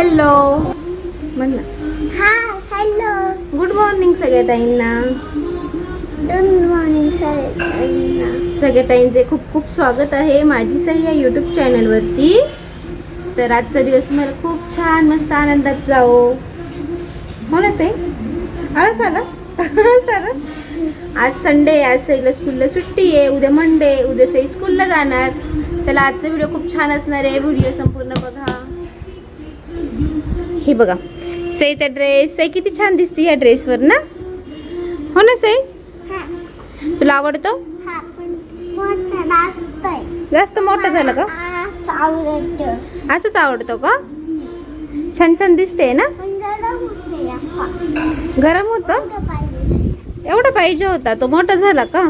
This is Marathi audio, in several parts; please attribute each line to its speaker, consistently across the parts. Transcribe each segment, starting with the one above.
Speaker 1: हॅलो म्हण ना.
Speaker 2: हाय हॅलो
Speaker 1: गुड मॉर्निंग सगळ्या ताईंना.
Speaker 2: गुड मॉर्निंग सगळ्यांना.
Speaker 1: सगळ्या ताईंचे खूप खूप स्वागत आहे माझी सई या यूट्यूब चॅनलवरती. तर आजचा दिवस तुम्हाला खूप छान मस्त आनंदात जाओ. हो ना सई? आळस आला आळस आला. आज संडे, आज सईला स्कूलला सुट्टी आहे. उद्या मंडे, उद्या सई स्कूलला जाणार. चला आजचा व्हिडिओ खूप छान असणार आहे. व्हिडिओ संपूर्ण बघा. हे बघा सईचा ड्रेस. सई किती छान दिसते या ड्रेसवर ना. हो ना सई? तुला आवडतो? जास्त मोठा झाला का? असंच आवडतो का? छान छान दिसते ना. गरम होतं? एवढा पाहिजे होता, तो मोठा झाला का?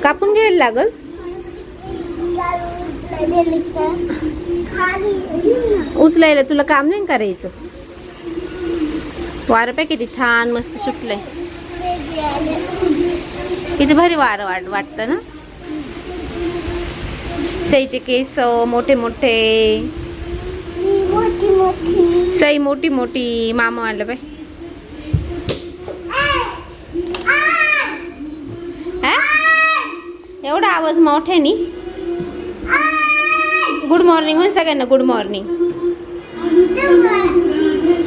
Speaker 1: कापून घ्यायला लागल. उचलायला तुला काम नाही करायचं. वारं पे किती छान मस्त सुटलंय. किती भारी वारं वाटतं ना. सईचे केस मोठे मोठे. सई मोठी मोठी. मामा आणलं बाय. एवढा आवाज मोठ्यानी. गुड मॉर्निंग म्हण सगळ्यांना. Good morning.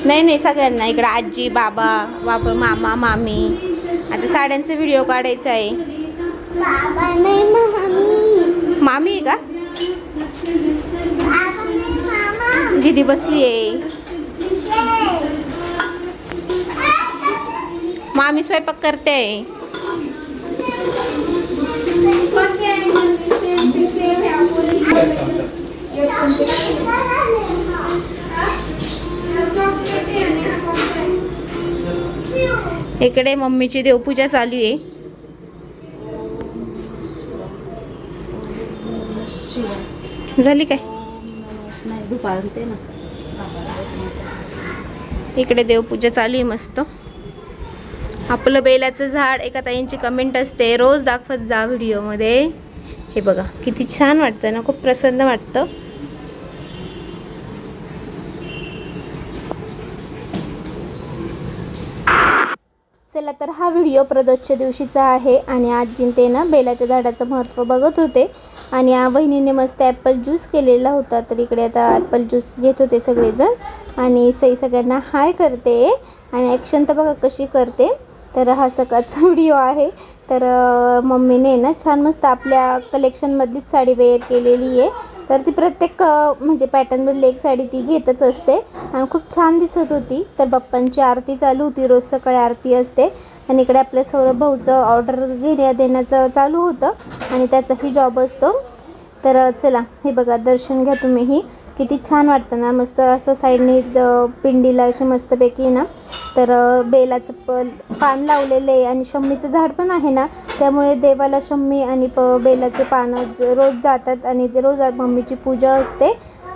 Speaker 1: नाही नाही सगळ्यांना. इकडे आजी, बाबा, बाबा, मामा, मामी. आता साड्यांचा व्हिडिओ काढायचा आहे. मामी आहे का? दीदी बसली आहे. मामी स्वयंपाक करते. इकडे मम्मीची देवपूजा चालू आहे. झाली काय? इकडे देवपूजा चालू आहे मस्त. आपलं बेलाचं झाड. एका ताईंची कमेंट असते रोज दाखवत जा व्हिडिओ मध्ये. हे बघा किती छान वाटतं ना. खूप प्रसन्न वाटतं. चला तर हा व्हिडिओ प्रदोषच्या दिवशीचा आहे. आणि आजी ते ना बेलाच्या झाडाचं महत्त्व बघत होते. आणि वहिनीने मस्त ॲपल ज्यूस केलेला होता. तर इकडे आता ॲपल ज्यूस घेत होते सगळेजण. आणि सई सगळ्यांना हाय करते. आणि ॲक्शन तर बघा कशी करते. तर हा सकाळचा व्हिडिओ आहे. तर मम्मीने ना छान मस्त आपल्या कलेक्शनमधलीच साडी वेअर केलेली आहे. तर ती प्रत्येक म्हणजे पॅटर्नमधली एक साडी ती घेतच असते. आणि खूप छान दिसत होती. तर बाप्पांची आरती चालू होती. रोज सकाळी आरती असते. आणि इकडे आपल्या सौरभ भाऊचं ऑर्डर देण्याचं चालू होतं. आणि त्याचाही जॉब असतो. तर चला हे बघा दर्शन घ्या तुम्हीही. किती छान वाटतं ना. मस्त असं साईडने पिंडीला अशी मस्तपैकी ना. तर बेलाचं पान लावलेलं आहे. आणि शम्मीचं झाड पण आहे ना. त्यामुळे देवाला शम्मी आणि बेलाचे पानं रोज जातात. आणि ते रोज मम्मीची पूजा असते.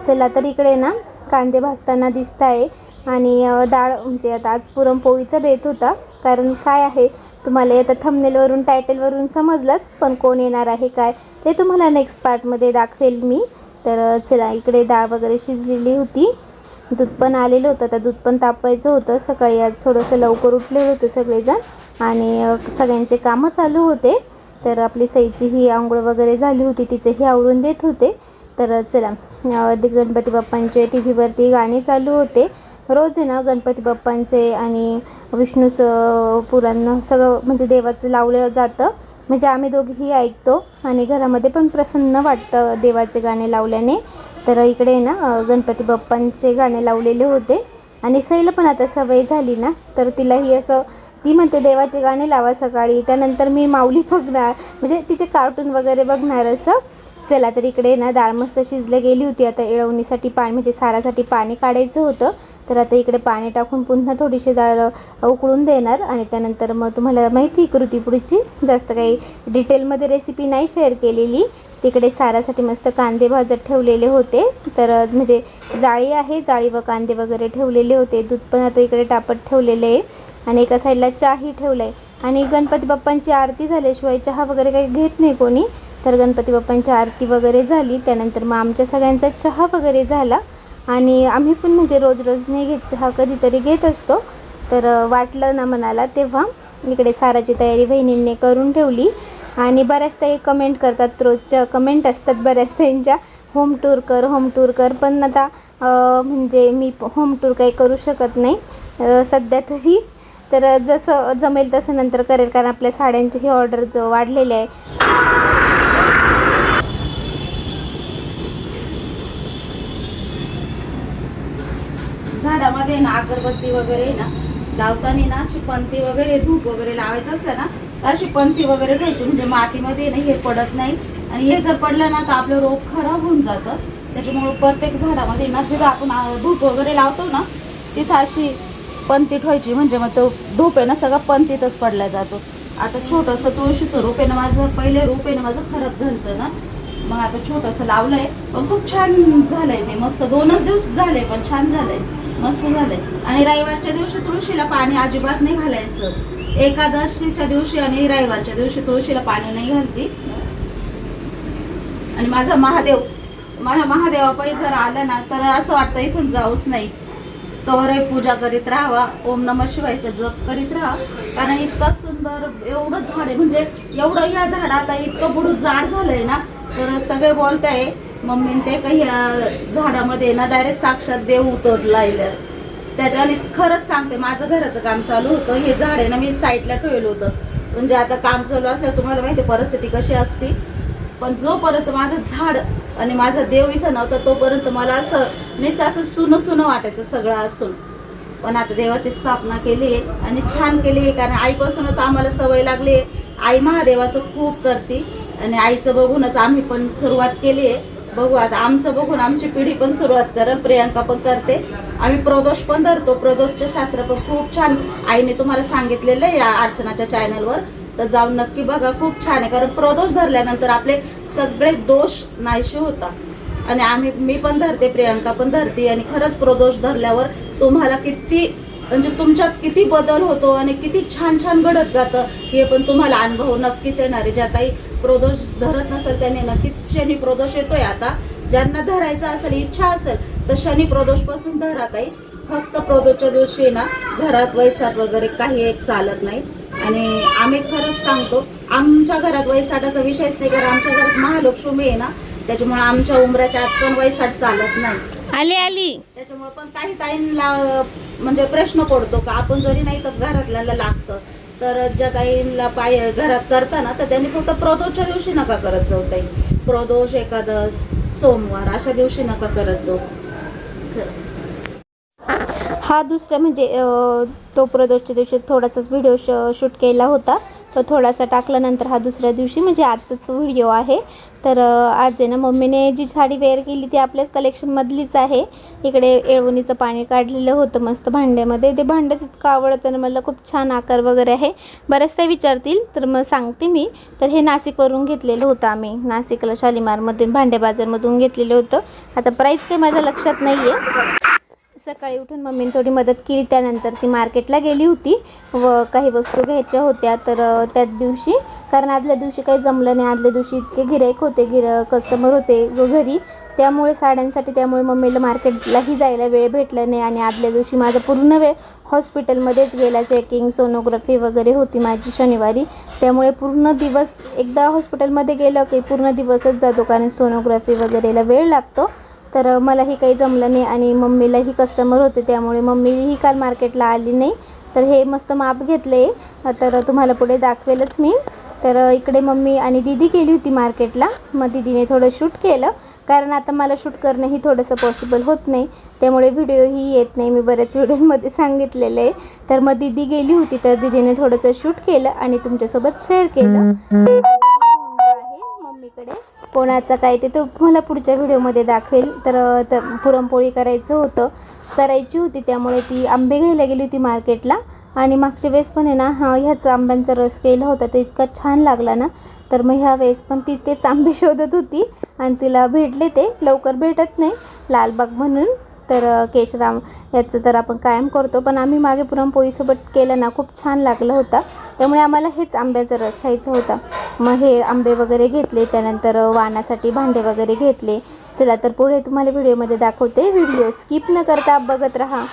Speaker 1: चला तर इकडे ना कांदे भाजताना दिसत आहे. आणि डाळ म्हणजे आता आज पुरणपोळीचा बेत होता. कारण काय आहे तुम्हाला आता थंबनेलवरून टायटलवरून समजलंच. पण कोण येणार आहे काय ते तुम्हाला नेक्स्ट पार्टमध्ये दाखवेल मी. तर चला इकडे डाळ वगैरे शिजलेली होती. दूध पण आलेलं होतं. तर दूध पण तापवायचं होतं. सकाळी आज थोडंसं लवकर उठले होते सगळेजण. आणि सगळ्यांचे कामं चालू होते. तर आपली सईची ही आंघोळ वगैरे झाली होती. तिचेही आवरून देत होते. तर चला गणपती बाप्पांचे टी व्हीवरती गाणे चालू होते. रोज आहे ना गणपती बाप्पांचे आणि विष्णूचं पुराण सगळं म्हणजे देवाचं लावलं जातं. म्हणजे आम्ही दोघेही ऐकतो. आणि घरामध्ये पण प्रसन्न वाटतं देवाचे गाणे लावल्याने. तर इकडे ना गणपती बाप्पांचे गाणे लावलेले होते. आणि सईला पण आता सवय झाली ना. तर तिलाही असं ती म्हणते देवाचे गाणे लावा सकाळी. त्यानंतर मी माऊली बघणार म्हणजे तिचे कार्टून वगैरे बघणार असं. चला तर इकडे ना डाळ मस्त शिजले गेली होती. आता येळवणीसाठी पाणी म्हणजे सारासाठी पाणी काढायचं होतं. तर आता इकडे पाणी टाकून पुन्हा थोडीशी डाळ उकळून देणार. आणि त्यानंतर मग तुम्हाला माहिती कृती पुढची जास्त काही डिटेलमध्ये रेसिपी नाही शेअर केलेली. तिकडे सारासाठी मस्त कांदे भाजत ठेवलेले होते. तर म्हणजे जाळी आहे. जाळी व कांदे वगैरे ठेवलेले होते. दूध पण आता इकडे तापत ठेवलेले आहे. आणि एका साईडला चहाही ठेवला आहे. आणि गणपती बाप्पांची आरती झाल्याशिवाय चहा वगैरे काही घेत नाही कोणी. तर गणपती बाप्पांची आरती वगैरे झाली त्यानंतर मग आमच्या सगळ्यांचा चहा वगैरे झाला. आणि आम्ही पण म्हणजे रोज रोज नाही घेत चहा, कधीतरी घेत असतो. तर वाटलं ना मनाला तेव्हा इकडे साराची तयारी बहिणींनी करून ठेवली. आणि बऱ्याच ताई कमेंट करतात, रोजच्या कमेंट असतात बऱ्याच ताईंच्या, होम टूर कर होम टूर कर. पण आता म्हणजे मी होम टूर काही करू शकत नाही सध्या तरी. तर जसं जमेल तसं नंतर करेल, कारण आपल्या साड्यांची ही ऑर्डर वाढलेली आहे.
Speaker 3: झाडामध्ये ना अगरबत्ती वगैरे ना लावताना ना अशी पंथी वगैरे धूप वगैरे लावायचं असलं ना तर अशी पंथी वगैरे ठेवायची, म्हणजे मातीमध्ये ना हे पडत नाही. आणि हे जर पडलं ना तर आपलं रोप खराब होऊन जातं. त्याच्यामुळे प्रत्येक झाडामध्ये ना जिथं आपण धूप वगैरे लावतो ना तिथं अशी पंथी ठेवायची, म्हणजे मग तो धूप आहे ना सगळं पंथीतच पडला जातो. आता छोटंसं तुळशीचं रोप आहे ना, माझं पहिले रोप आहे ना माझं खराब झालं ना, मग आता छोटंसं लावलंय पण खूप छान झालंय ते. मस्त 2च दिवस झाले पण छान झालंय, मस्त झालंय. आणि रविवारच्या दिवशी तुळशीला पाणी अजिबात नाही घालायचं. एकादशीच्या दिवशी आणि रविवारच्या दिवशी तुळशीला पाणी नाही घालती. आणि माझ्या महादेवापायी जर आलं ना तर असं वाटतं इथून जाऊच नाही, कवरही पूजा करीत राहावा, ओम नमः शिवायचा जप करीत राहा. कारण इतकं सुंदर एवढं झाड आहे, म्हणजे एवढं या झाडात इतकं बुडून झाड झालंय ना, तर सगळे बोलताय मम्मी ते काही झाडामध्ये ना डायरेक्ट साक्षात देव उतरलाय. त्याच्याने खरंच सांगते, माझं घराचं काम चालू होतं, हे झाड आहे ना मी साईडला ठेवलं होतं. म्हणजे आता काम चालू असल्यावर तुम्हाला माहिती परिस्थिती कशी असते. पण जोपर्यंत माझं झाड आणि माझा देव इथं नव्हता तोपर्यंत मला असं सुनं सुनं वाटायचं सगळं असून. पण आता देवाची स्थापना केली आहे आणि छान केली आहे, कारण आईपासूनच आम्हाला सवय लागली आहे. आई महादेवाचं खूप करते आणि आईचं बघूनच आम्ही पण सुरुवात केली आहे. बघू आता आमचं बघून आमची पिढी पण सुरुवात करेल. प्रियांका पण करते, आम्ही प्रदोष पण धरतो. प्रदोषचे शास्त्र पण खूप छान आईने तुम्हाला सांगितलेलं आहे या अर्चनाच्या चॅनलवर, तर जाऊन नक्की बघा, खूप छान आहे. कारण प्रदोष धरल्यानंतर आपले सगळे दोष नाहीसे होतात. आणि मी पण धरते, प्रियांका पण धरते. आणि खरंच प्रदोष धरल्यावर तुम्हाला किती म्हणजे तुमच्यात किती बदल होतो आणि किती छान छान घडत जातं हे पण तुम्हाला अनुभव नक्कीच येणार आहे. ज्या ताई प्रदोष धरत नसेल त्यांनी नक्कीच शनी प्रदोष येतोय आता. ज्यांना धरायचा असेल, इच्छा असेल तर शनी प्रदोष पासून धरा ताई. फक्त प्रदोषच्या दिवशी ना घरात वैसाट वगैरे काही एक चालत नाही. आणि आम्ही खरंच सांगतो, आमच्या घरात वैसाटाचा विषयच नाही, कारण आमच्या घरात महालक्ष्मी आहे ना, त्याच्यामुळे आमच्या उंबऱ्याच्या आत पण वैसाट चालत नाही.
Speaker 1: आली
Speaker 3: त्याच्यामुळे पण काही ताईंना म्हणजे प्रश्न पडतो का आपण जरी नाही तर घरातल्याला लागतं. तर ज्या ताईंना घरात करताना तर त्यांनी फक्त प्रदोषच्या दिवशी नका करत जाऊ ताई. प्रदोष, एकादश, सोमवार अशा दिवशी नका करत जाऊ.
Speaker 1: हा दुसरा म्हणजे तो प्रदोषच्या दिवशी थोडासाच व्हिडिओ शूट केला होता, तो थोडासा टाकल्यानंतर हा दुसऱ्या दिवशी म्हणजे आजचाच व्हिडिओ आहे. तर आज आहे ना मम्मीने जी साडी वेअर केली ती आपल्याच कलेक्शनमधलीच आहे. इकडे येळवणीचं पाणी काढलेलं होतं मस्त भांड्यामध्ये. ते भांड्याच इतकं आवडतं ना मला, खूप छान आकार वगैरे आहे. बऱ्याचदा विचारतील तर मग सांगते मी. तर हे नाशिकवरून घेतलेलं होतं आम्ही, नाशिकला शालीमारमध्ये भांडे बाजारमधून घेतलेलं होतं. आता प्राईस काही माझ्या लक्षात नाही आहे. सकाळी उठून मम्मीने थोडी मदत केली, त्यानंतर ती मार्केटला गेली होती व काही वस्तू घ्यायच्या होत्या. तर त्याच दिवशी, कारण आदल्या दिवशी काही जमलं नाही, आदल्या दिवशी इतके गिऱ्हाईक होते, कस्टमर होते घरी, त्यामुळे साड्यांसाठी, त्यामुळे मम्मीला मार्केटलाही जायला वेळ भेटला नाही. आणि आदल्या दिवशी माझा पूर्ण वेळ हॉस्पिटलमध्येच गेला. चेकिंग, सोनोग्राफी वगैरे होती माझी शनिवारी, त्यामुळे पूर्ण दिवस एकदा हॉस्पिटलमध्ये गेलं की पूर्ण दिवसच जातो, कारण सोनोग्राफी वगैरेला वेळ लागतो. तर मलाही काही जमलं नाही आणि मम्मीलाही कस्टमर होते, त्यामुळे मम्मीही काल मार्केटला आली नाही. तर हे मस्त माप घेतले, तर तुम्हाला पुढे दाखवेलच मी. तर इकडे मम्मी आणि दीदी गेली होती मार्केटला. मग दीदीने थोडं शूट केलं, कारण आता मला शूट करणंही थोडंसं पॉसिबल होत नाही, त्यामुळे व्हिडिओही येत नाही. मी बऱ्याच व्हिडिओमध्ये सांगितलेलं आहे. तर मग दीदी गेली होती, तर दीदीने थोडंसं शूट केलं आणि तुमच्यासोबत शेअर केलं. मम्मीकडे कोणाचा काय ते तुम्हाला पुढच्या व्हिडिओमध्ये दाखवेल. तर पुरणपोळी करायची होती, त्यामुळे ती आंबे घ्यायला गेली होती मार्केटला. आणि मागच्या वेळेस पण आहे ना ह्याचा आंब्यांचा रस केला होता, तो इतका छान लागला ना. तर मग ह्या वेळेस पण ती तेच आंबे शोधत होती आणि तिला भेटले, ते लवकर भेटत नाही लालबाग म्हणून. तर केशराम याचं तर आपण कायम करतो, पण आम्ही मागे पुरणपोळीसोबत केलं ना, खूप छान लागलं होता. त्यामुळे आम्हाला हेच आंब्याचा रस खायचा होता. मग हे आंबे वगैरे घेतले, त्यानंतर वाणासाठी भांडे वगैरे घेतले. चला तर पुढे तुम्हाला व्हिडिओमध्ये दाखवते. व्हिडिओ स्किप न करता बघत राहा.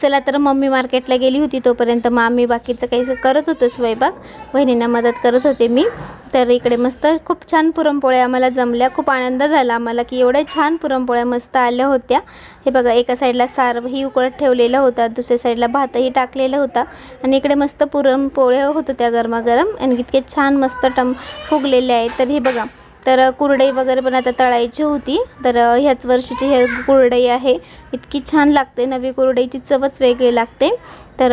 Speaker 1: चला तर मम्मी मार्केटला गेली होती, तोपर्यंत मग आम्ही बाकीचं काही करत होतो स्वयंपाक. बहिणींना मदत करत होते मी. तर इकडे मस्त खूप छान पुरणपोळ्या आम्हाला जमल्या. खूप आनंद झाला आम्हाला की एवढ्या छान पुरणपोळ्या मस्त आल्या होत्या. हे बघा, एका साईडला सारही उकळत ठेवलेला होता, दुसऱ्या साईडला भातही टाकलेला होता आणि इकडे मस्त पुरणपोळ्या होत होत्या गरमागरम आणि इतके छान मस्त फुगलेले आहेत. तर हे बघा, तर कुरडई वगैरे पण आता तळायची होती. तर ह्याच वर्षीची हे कुरडई आहे, इतकी छान लागते. नवी कुरडईची चवच वेगळी लागते. तर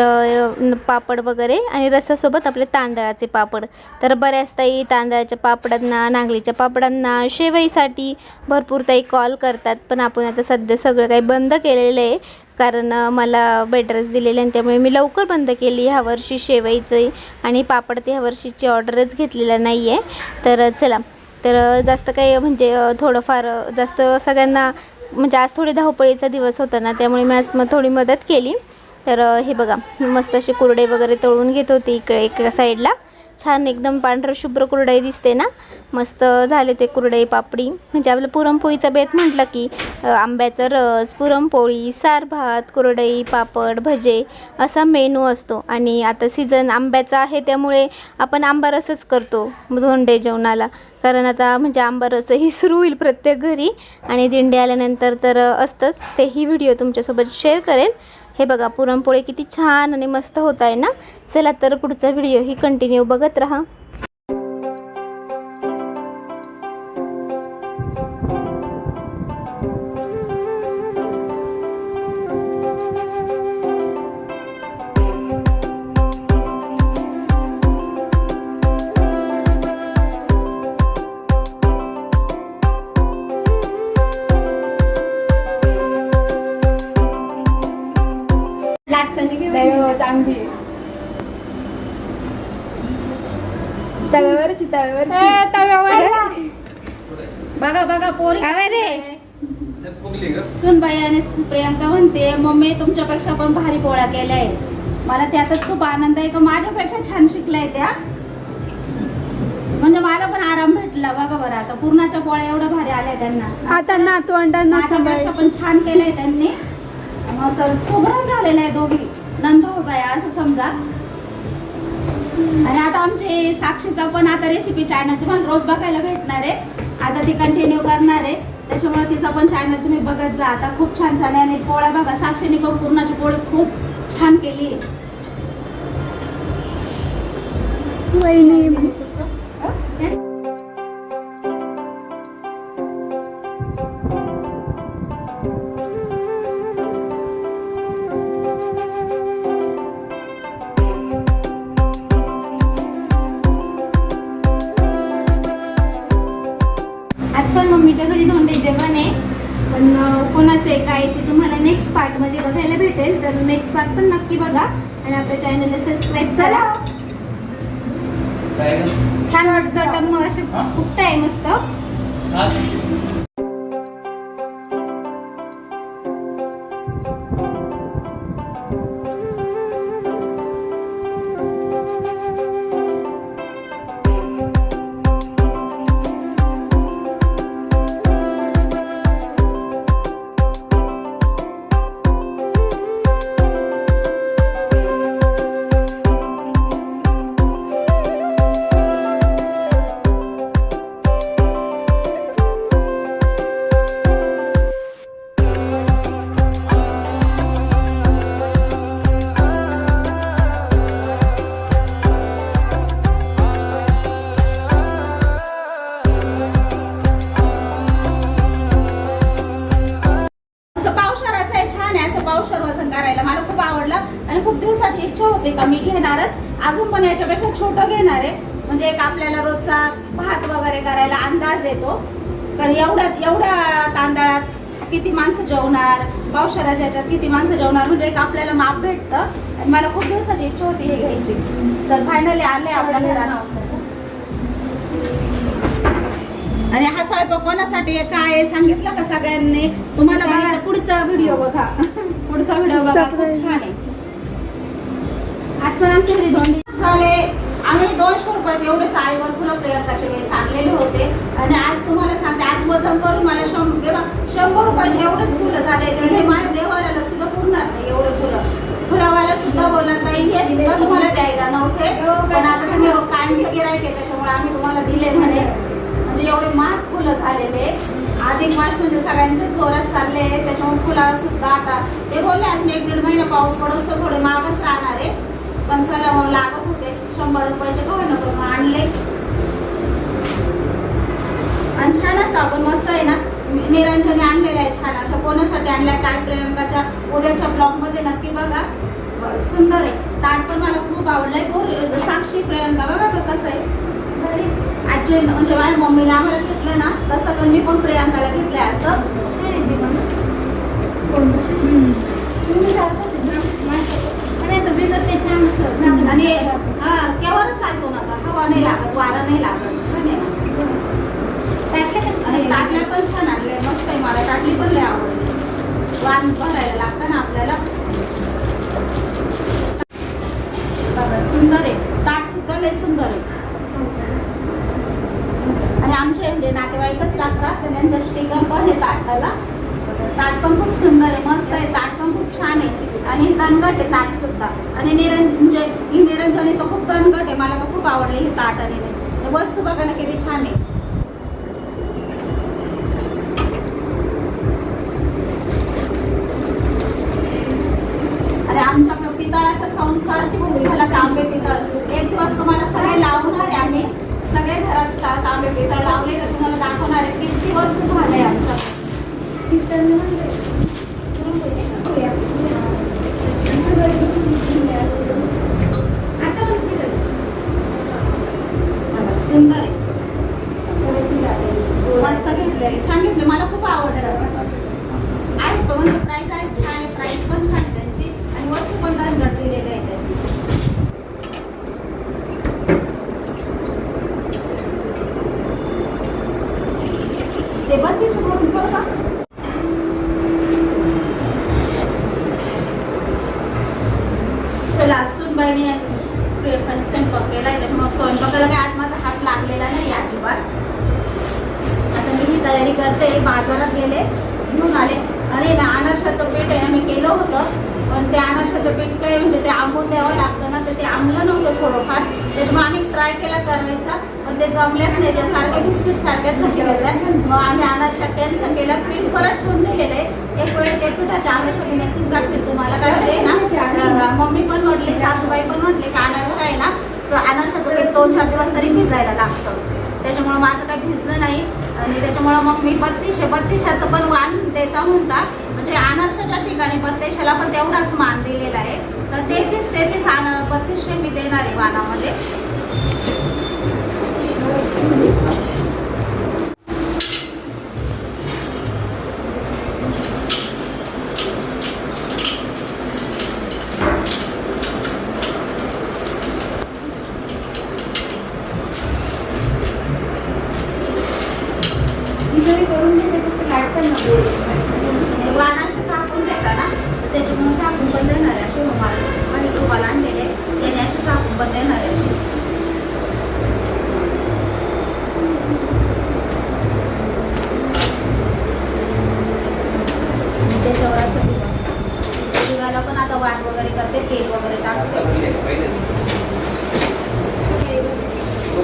Speaker 1: पापड वगैरे आणि रसासोबत आपले तांदळाचे पापड. तर बऱ्याच ताई तांदळाच्या पापडांना, नागलीच्या पापडांना, शेवईसाठी भरपूर ताई कॉल करतात, पण आपण आता सध्या सगळं काही बंद केलेलं आहे. कारण मला बेड रेस्ट दिलेले आणि त्यामुळे मी लवकर बंद केली ह्या वर्षी शेवईची आणि पापड. ह्या वर्षीची ऑर्डरच घेतलेला नाही आहे. तर चला, तर जास्त काही म्हणजे थोडंफार जास्त सगळ्यांना म्हणजे आज थोडी धावपळीचा दिवस होता ना, त्यामुळे मी आज थोडी मदत केली. तर हे बघा, मस्त असे कुरडे वगैरे तळून घेत होते. इकडे एका साईडला छान एकदम पांढरं शुभ्र कुरडई दिसते ना, मस्त झाले ते कुरडई पापडी. म्हणजे आपलं पुरणपोळीचा बेत म्हटलं की आंब्याचा रस, पुरणपोळी, सार भात, कुरडई, पापड, भजे असा मेनू असतो. आणि आता सीझन आंब्याचा आहे त्यामुळे आपण आंबा रसच करतो धोंडे जेवणाला. कारण आता म्हणजे आंबा रसही सुरू होईल प्रत्येक घरी आणि दिंडी आल्यानंतर तर असतंच. तेही व्हिडिओ तुमच्यासोबत शेअर करेल. हे बघा पुरणपोळी किती छान आणि मस्त होत आहे ना. चला तर पुढचा व्हिडिओ ही कंटिन्यू बघत राहा.
Speaker 4: चांगली तव्यावरची
Speaker 3: बघा बघा पोरी सुनबाई आणि प्रियंका म्हणते मम्मी तुमच्यापेक्षा पण भारी पोळ्या केल्या आहेत. मला त्यातच खूप आनंद आहे का माझ्यापेक्षा छान शिकलाय त्या. म्हणजे मला पण आराम भेटला. बघा बरं आता पूर्णाच्या पोळ्या एवढ्या भारी आल्या त्यांना.
Speaker 4: आता नातवंडांना
Speaker 3: माझ्यापेक्षा पण छान केलंय त्यांनी. सुगरण झालेलं आहे दोघी नंदभाऊज आहे असं समजा. आणि आता आमचे साक्षीचा पण आता रेसिपी चॅनल तुम्हाला रोज बघायला भेटणार आहे. आता ती कंटिन्यू करणार आहे त्याच्यामुळे तिचा पण चॅनल तुम्ही बघत जा. आता खूप छान छान आहे. आणि पोळ्या बघा साक्षीने पण पूर्णाची पोळी खूप छान केली.
Speaker 4: वहिनी
Speaker 1: आज पण मम्मीच्या घरी धोंडे जेवण आहे. पण कोणाचं आहे काय ते तुम्हाला नेक्स्ट पार्टमध्ये बघायला भेटेल. तर नेक्स्ट पार्ट पण नक्की बघा आणि आपल्या चॅनलला सबस्क्राईब करा. छान मस्त टम्म असे फुगताय मस्त.
Speaker 3: पावशर वजन करायला मला खूप आवडलं. आणि खूप दिवसाची इच्छा होती का मी घेणारच. अजून पण याच्यापेक्षा छोटं घेणार आहे. म्हणजे एक आपल्याला रोजचा भात वगैरे करायला अंदाज येतो. कारण एवढ्या तांदळात किती माणसं जेवणार, पावशराच्या ह्याच्यात किती माणसं जेवणार म्हणजे एक आपल्याला माप भेटतं. आणि मला खूप दिवसाची इच्छा होती हे घ्यायची. तर फायनली आले आपल्या घरात. आणि हा स्वयंपाक कोणासाठी काय आहे सांगितलं का सगळ्यांनी. तुम्हाला बघा
Speaker 1: पुढचा व्हिडिओ बघा.
Speaker 3: पुढचा व्हिडिओ बघा खूप छान आहे. आज पण आमच्या घरी धोंडी झाले. आम्ही 200 रुपयात एवढे चाळीवर फुलं प्रियंकाचे वेळेस आणलेले होते. आणि आज तुम्हाला सांगते आज वजन करून मला 100 रुपयाचे एवढेच फुलं झालेले. हे माझ्या देवाऱ्याला सुद्धा पुरणार नाही एवढे फुलं. फुलावाला सुद्धा बोलत नाही हे सुद्धा तुम्हाला द्यायला नव्हते. पण आता तुम्ही कायमचं गिरायक आहे त्याच्यामुळे आम्ही तुम्हाला दिले म्हणे. म्हणजे एवढे महाग फुलं झालेले. अधिक मास म्हणजे सगळ्यांचे जोरात चालले त्याच्यामुळे फुलं सुद्धा आता ते बोलले अजून 1-1.5 महिना पाऊस पडतो तर थोडे महागच राहणार आहे. पण चला मग लागत होते 100 रुपयाचे गव्हाण करून आणले. आणि छान असं आपण मस्त आहे ना निरंजनी आणलेल्या आहे छान अशा. कोणासाठी आणल्या काय प्रियंकाच्या उद्याच्या ब्लॉगमध्ये नक्की बघा. सुंदर आहे. ताट पण मला खूप आवडलंय. साक्षी प्रियंका बघा तर कसं आहे. आजी म्हणजे माझ्या मम्मीला आम्हाला घेतलं ना तसं तर मी पण प्रियांकाला घेतलंय असं. आणि हा केव्हाच चालतो ना हवा नाही लागत वारा नाही लागत. छान आहे ना. आणि ताटल्या पण छान आणले मस्त आहे. मला ताटली पण लय आवडली. वाण भरायला लागतं ना आपल्याला. बघा सुंदर आहे. ताट सुद्धा लय सुंदर आहे. आणि आमचे म्हणजे नातेवाईकच लागतात त्यांचं स्टिकर पण आहे ताटाला. ताट पण खूप सुंदर आहे मस्त आहे. ताट पण खूप छान आहे. आणि दणगट आहे ताट सुद्धा. आणि म्हणजे ही निरंजनी तो खूप दणगट आहे. मला तर खूप आवडले ही ताट. आणि वस्तू बघा ना किती छान आहे. छान घेतले, मला खूप आवडलं. आहे पण म्हणजे प्राईस आहे छान आहे, प्राईस पण छान आहे त्यांची आणि वस्तू पण दणकट दिलेली आहे त्याची. ते 32 म्हणून बघा. चला सुनबाईने स्वयंपाक केला आहे, त्यामुळे स्वयंपाकाला काय आज माझा हात लागलेला नाही अजिबात. आता मी ही तयारी करते. बाजारात गेले, घेऊन आले. अरे ना अनारशाचं पीठ आहे ना, मी केलं होतं पण ते अनारशाचं पीठ काय म्हणजे ते आंबून द्यावं लागतं ना, तर ते आंबलं नव्हतं थोडंफार. त्याच्यामुळे आम्ही ट्राय केला करायचा पण ते जमल्याच नाही, त्या सारख्या बिस्किट सारख्याच झाल्या होत्या. मग आम्ही अनारशा कॅन्सल केला, पीठ परत ठेवून दिलेलं आहे. एक वेळ ते पिठाच्या अनारशा मी नक्कीच दाखवेल तुम्हाला. काय होते ना, मम्मी पण म्हटली, सासूबाई पण म्हटले की अनारशा आहे ना, अनारशाचं पीठ 2-4 दिवस तरी भिजायला लागतं. त्याच्यामुळं माझं काही भिजलं नाही आणि त्याच्यामुळं मग मी 3200चं पण वाण देता म्हणता, म्हणजे अनारशाच्या ठिकाणी 3200ला पण तेवढाच मान दिलेला आहे. तर 3200 मी देणार आहे वाणामध्ये. वाणाशी झाकून देता ना, तर त्याच्यामुळे झाकून पण देणार आहे. अशी रुमाल रुमाल आणलेले त्याने अशी झाकून पण देणार आहे. अशी त्याच्यावर असं दिवाला पण आता वाण वगैरे करते, तेल वगैरे टाकते.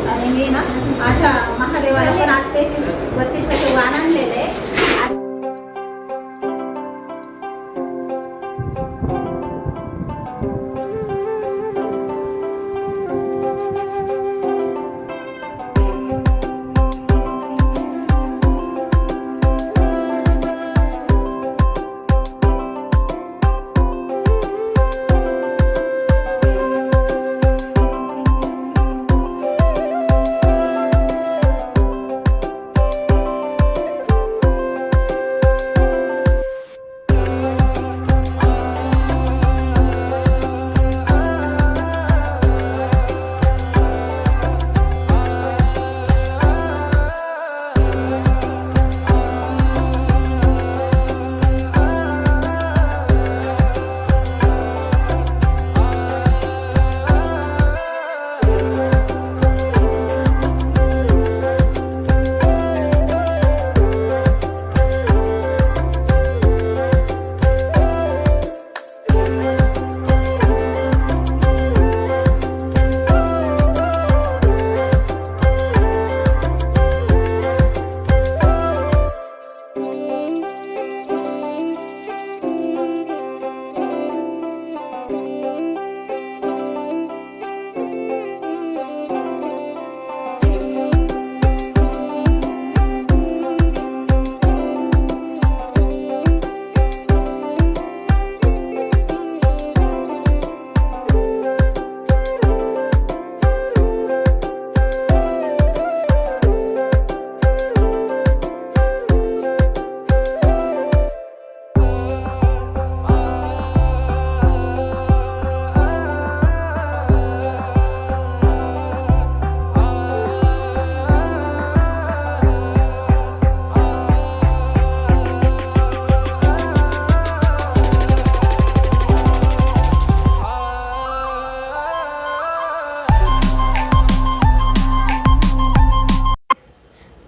Speaker 3: आणि मी ना माझ्या महादेवाला पण आज 3200चे वाण आणलेले आहे.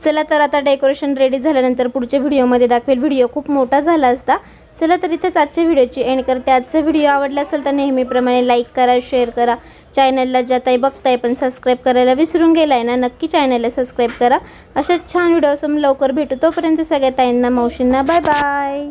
Speaker 1: चला तर आता डेकोरेशन रेडी झाल्यानंतर पुढच्या व्हिडिओमध्ये दाखवेल. व्हिडिओ खूप मोठा झाला असता. चला तर इथेच आजच्या व्हिडिओची एंड करते. आजचा व्हिडिओ आवडला असेल तर नेहमीप्रमाणे लाईक करा, शेअर करा. चॅनलला ज्या ताई बघताय पण सबस्क्राईब करायला विसरून गेलाय ना, नक्की चॅनलला सबस्क्राईब करा. अशाच छान व्हिडिओसम लवकर भेटू. तोपर्यंत सगळ्या ताईंना, मावशींना बाय बाय.